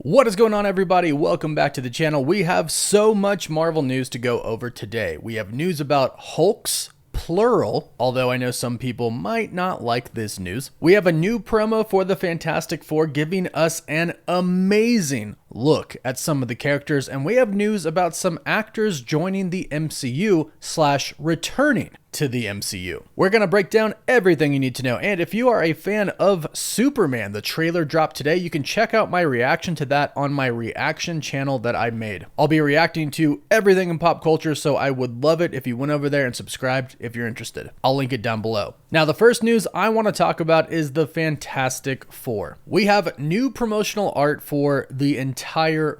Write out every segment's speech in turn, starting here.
What is going on, everybody? Welcome back to the channel. We have so much Marvel news to go over today. We have news about Hulks, plural, although I know some people might not like this news. We have a new promo for the Fantastic Four giving us an amazing look at some of the characters, and we have news about some actors joining the MCU / returning to the MCU. We're going to break down everything you need to know, and if you are a fan of Superman, the trailer dropped today, you can check out my reaction to that on my reaction channel that I made. I'll be reacting to everything in pop culture, so I would love it if you went over there and subscribed if you're interested. I'll link it down below. Now, the first news I want to talk about is the Fantastic Four. We have new promotional art for the entire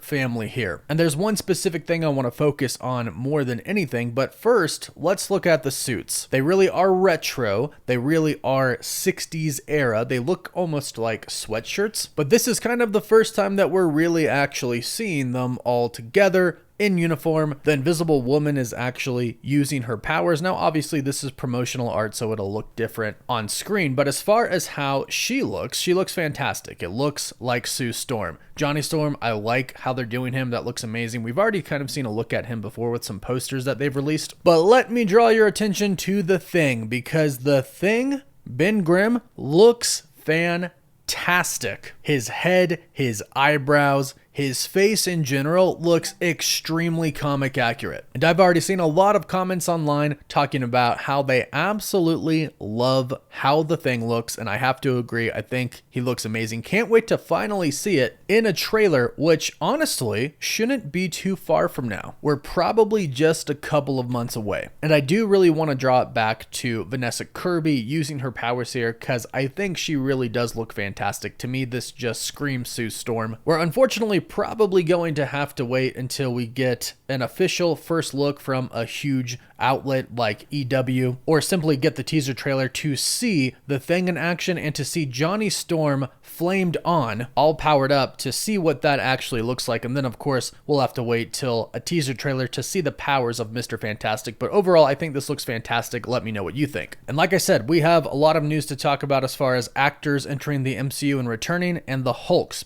family here, and there's one specific thing I want to focus on more than anything, but first, let's look at the suits. They really are retro. They really are 60s era. They look almost like sweatshirts, but this is kind of the first time that we're really actually seeing them all together in uniform. The Invisible Woman is actually using her powers. Now, obviously, this is promotional art, so it'll look different on screen, but as far as how she looks fantastic. It looks like Sue Storm. Johnny Storm, I like how they're doing him. That looks amazing. We've already kind of seen a look at him before with some posters that they've released, but let me draw your attention to the Thing, because the Thing, Ben Grimm, looks fantastic. His head, his eyebrows, his face in general looks extremely comic accurate. And I've already seen a lot of comments online talking about how they absolutely love how the Thing looks, and I have to agree, I think he looks amazing. Can't wait to finally see it in a trailer, which honestly shouldn't be too far from now. We're probably just a couple of months away. And I do really want to draw it back to Vanessa Kirby using her powers here, because I think she really does look fantastic. To me, this just screams Sue Storm. We're unfortunately probably going to have to wait until we get an official first look from a huge outlet like EW, or simply get the teaser trailer to see the Thing in action and to see Johnny Storm flamed on, all powered up, to see what that actually looks like. And then of course we'll have to wait till a teaser trailer to see the powers of Mr. Fantastic. But overall, I think this looks fantastic. Let me know what you think. And like I said, we have a lot of news to talk about as far as actors entering the MCU and returning, and the Hulks.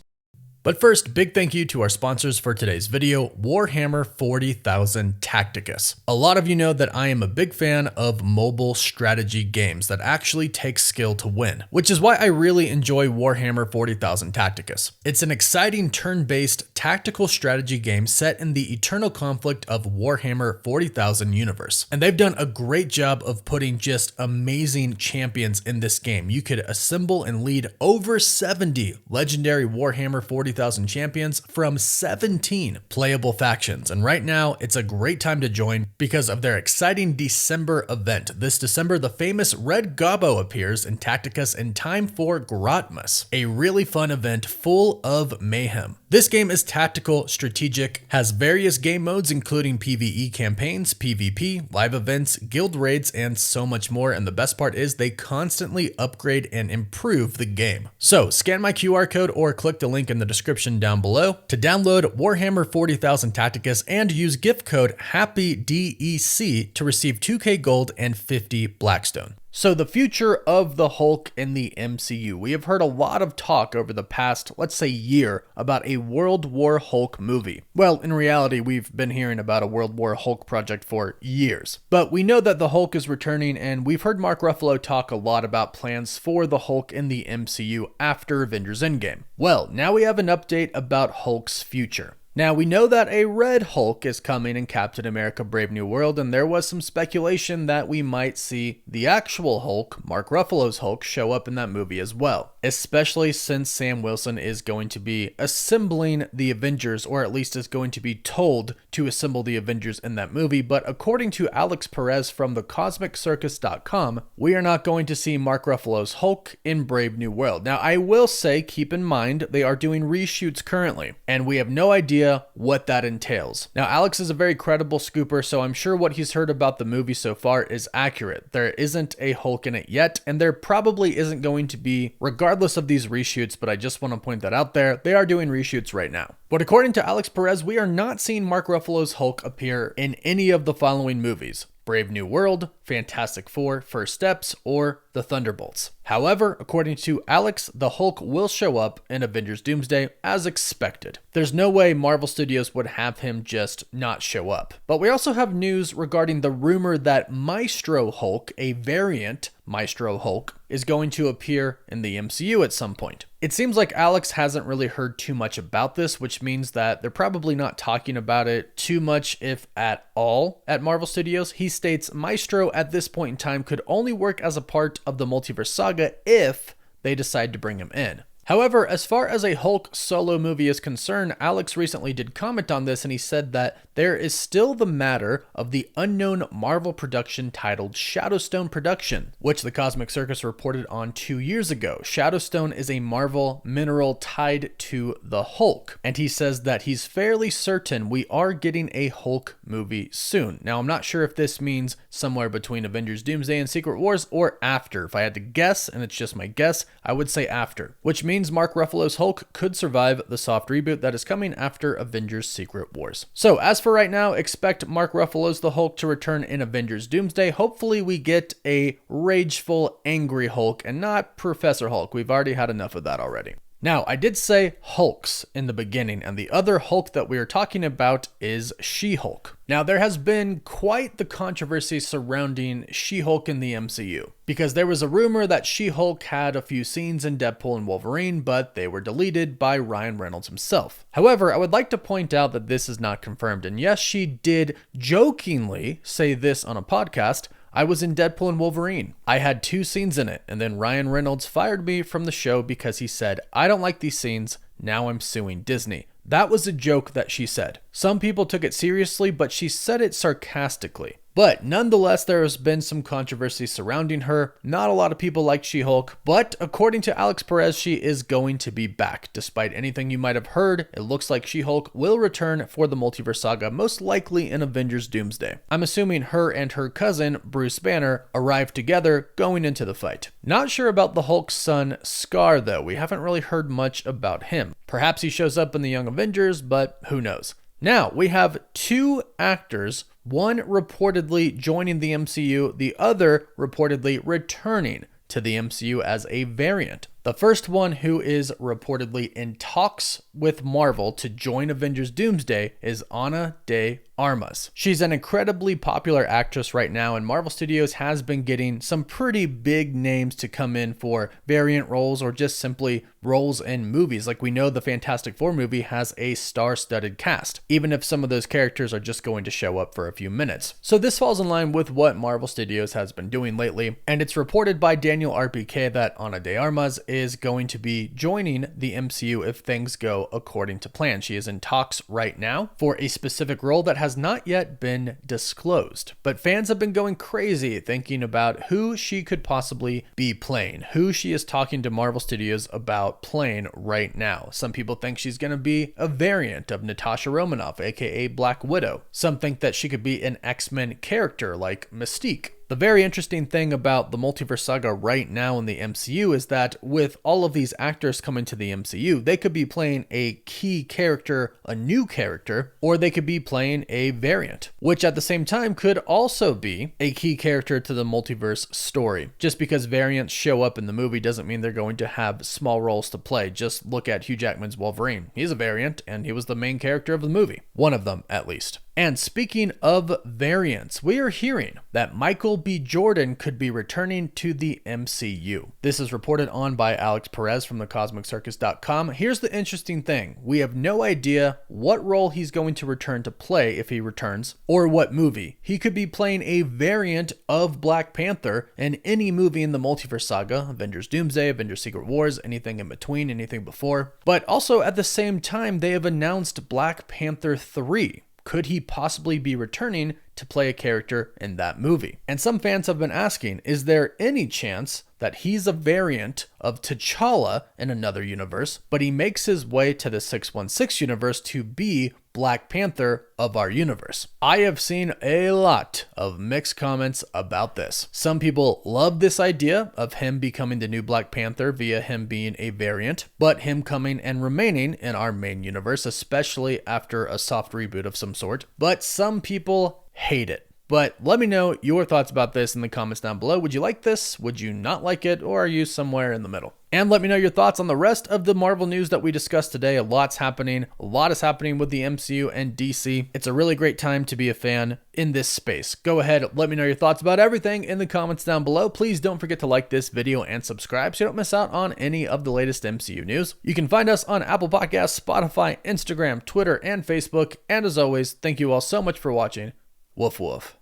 But first, big thank you to our sponsors for today's video, Warhammer 40,000 Tacticus. A lot of you know that I am a big fan of mobile strategy games that actually take skill to win, which is why I really enjoy Warhammer 40,000 Tacticus. It's an exciting turn-based tactical strategy game set in the eternal conflict of Warhammer 40,000 universe. And they've done a great job of putting just amazing champions in this game. You could assemble and lead over 70 legendary Warhammer 40,000 champions from 17 playable factions. And right now, it's a great time to join because of their exciting December event. This December, the famous Red Gobbo appears in Tacticus in time for Grotmas, a really fun event full of mayhem. This game is tactical, strategic, has various game modes including PvE campaigns, PvP, live events, guild raids, and so much more. And the best part is they constantly upgrade and improve the game. So scan my QR code or click the link in the description down below to download Warhammer 40,000 Tacticus and use gift code HAPPYDEC to receive 2k gold and 50 Blackstone. So the future of the Hulk in the MCU. We have heard a lot of talk over the past, let's say, year about a World War Hulk movie. Well, in reality, we've been hearing about a World War Hulk project for years. But we know that the Hulk is returning, and we've heard Mark Ruffalo talk a lot about plans for the Hulk in the MCU after Avengers Endgame. Well, now we have an update about Hulk's future. Now, we know that a red Hulk is coming in Captain America Brave New World, and there was some speculation that we might see the actual Hulk, Mark Ruffalo's Hulk, show up in that movie as well, especially since Sam Wilson is going to be assembling the Avengers, or at least is going to be told to assemble the Avengers in that movie. But according to Alex Perez from thecosmiccircus.com, we are not going to see Mark Ruffalo's Hulk in Brave New World. Now, I will say, keep in mind, they are doing reshoots currently, and we have no idea what that entails. Now, Alex is a very credible scooper, so I'm sure what he's heard about the movie so far is accurate. There isn't a Hulk in it yet, and there probably isn't going to be, regardless of these reshoots, but I just want to point that out there. They are doing reshoots right now. But according to Alex Perez, we are not seeing Mark Ruffalo's Hulk appear in any of the following movies: Brave New World, Fantastic Four, First Steps, or the Thunderbolts. However, according to Alex, the Hulk will show up in Avengers Doomsday as expected. There's no way Marvel Studios would have him just not show up. But we also have news regarding the rumor that Maestro Hulk, a variant Maestro Hulk, is going to appear in the MCU at some point. It seems like Alex hasn't really heard too much about this, which means that they're probably not talking about it too much, if at all, at Marvel Studios. He states Maestro at this point in time could only work as a part of the multiverse saga if they decide to bring him in. However, as far as a Hulk solo movie is concerned, Alex recently did comment on this, and he said that there is still the matter of the unknown Marvel production titled Shadowstone Production, which the Cosmic Circus reported on 2 years ago. Shadowstone is a Marvel mineral tied to the Hulk, and he says that he's fairly certain we are getting a Hulk movie soon. Now, I'm not sure if this means somewhere between Avengers Doomsday and Secret Wars or after. If I had to guess, and it's just my guess, I would say after, which means Mark Ruffalo's Hulk could survive the soft reboot that is coming after Avengers Secret Wars. So as for right now, expect Mark Ruffalo's the Hulk to return in Avengers Doomsday. Hopefully we get a rageful, angry Hulk and not Professor Hulk. We've already had enough of that already. Now, I did say Hulks in the beginning, and the other Hulk that we are talking about is She-Hulk. Now, there has been quite the controversy surrounding She-Hulk in the MCU, because there was a rumor that She-Hulk had a few scenes in Deadpool and Wolverine, but they were deleted by Ryan Reynolds himself. However, I would like to point out that this is not confirmed, and yes, she did jokingly say this on a podcast: I was in Deadpool and Wolverine. I had 2 scenes in it, and then Ryan Reynolds fired me from the show because he said, I don't like these scenes, now I'm suing Disney. That was a joke that she said. Some people took it seriously, but she said it sarcastically. But nonetheless, there has been some controversy surrounding her. Not a lot of people like She-Hulk, but according to Alex Perez, she is going to be back. Despite anything you might have heard, it looks like She-Hulk will return for the multiverse saga, most likely in Avengers Doomsday. I'm assuming her and her cousin, Bruce Banner, arrive together going into the fight. Not sure about the Hulk's son, Scar, though. We haven't really heard much about him. Perhaps he shows up in the Young Avengers, but who knows? Now, we have 2 actors, one reportedly joining the MCU, the other reportedly returning to the MCU as a variant. The first one, who is reportedly in talks with Marvel to join Avengers Doomsday, is Ana de Armas. She's an incredibly popular actress right now, and Marvel Studios has been getting some pretty big names to come in for variant roles or just simply roles in movies. Like, we know the Fantastic Four movie has a star-studded cast, even if some of those characters are just going to show up for a few minutes. So this falls in line with what Marvel Studios has been doing lately, and it's reported by Daniel RPK that Ana de Armas is going to be joining the MCU if things go according to plan. She is in talks right now for a specific role that has not yet been disclosed, but fans have been going crazy thinking about who she could possibly be playing, who she is talking to Marvel Studios about playing right now. Some people think she's going to be a variant of Natasha Romanoff, aka Black Widow. Some think that she could be an X-Men character like Mystique. The very interesting thing about the multiverse saga right now in the MCU is that with all of these actors coming to the MCU, they could be playing a key character, a new character, or they could be playing a variant, which at the same time could also be a key character to the multiverse story. Just because variants show up in the movie doesn't mean they're going to have small roles to play. Just look at Hugh Jackman's Wolverine. He's a variant, and he was the main character of the movie. One of them, at least. And speaking of variants, we are hearing that Michael B. Jordan could be returning to the MCU. This is reported on by Alex Perez from thecosmiccircus.com. Here's the interesting thing. We have no idea what role he's going to return to play if he returns, or what movie. He could be playing a variant of Black Panther in any movie in the multiverse saga, Avengers Doomsday, Avengers Secret Wars, anything in between, anything before. But also at the same time, they have announced Black Panther 3. Could he possibly be returning to play a character in that movie? And some fans have been asking, is there any chance that he's a variant of T'Challa in another universe, but he makes his way to the 616 universe to be Black Panther of our universe? I have seen a lot of mixed comments about this. Some people love this idea of him becoming the new Black Panther via him being a variant, but him coming and remaining in our main universe, especially after a soft reboot of some sort. But some people hate it. But let me know your thoughts about this in the comments down below. Would you like this? Would you not like it? Or are you somewhere in the middle? And let me know your thoughts on the rest of the Marvel news that we discussed today. A lot's happening. A lot is happening with the MCU and DC. It's a really great time to be a fan in this space. Go ahead, let me know your thoughts about everything in the comments down below. Please don't forget to like this video and subscribe so you don't miss out on any of the latest MCU news. You can find us on Apple Podcasts, Spotify, Instagram, Twitter, and Facebook. And as always, thank you all so much for watching. Woof woof.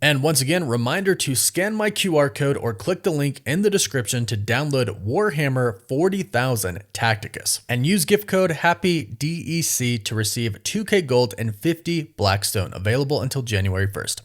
And once again, reminder to scan my QR code or click the link in the description to download Warhammer 40,000 Tacticus and use gift code HAPPYDEC to receive 2K Gold and 50 Blackstone, available until January 1st.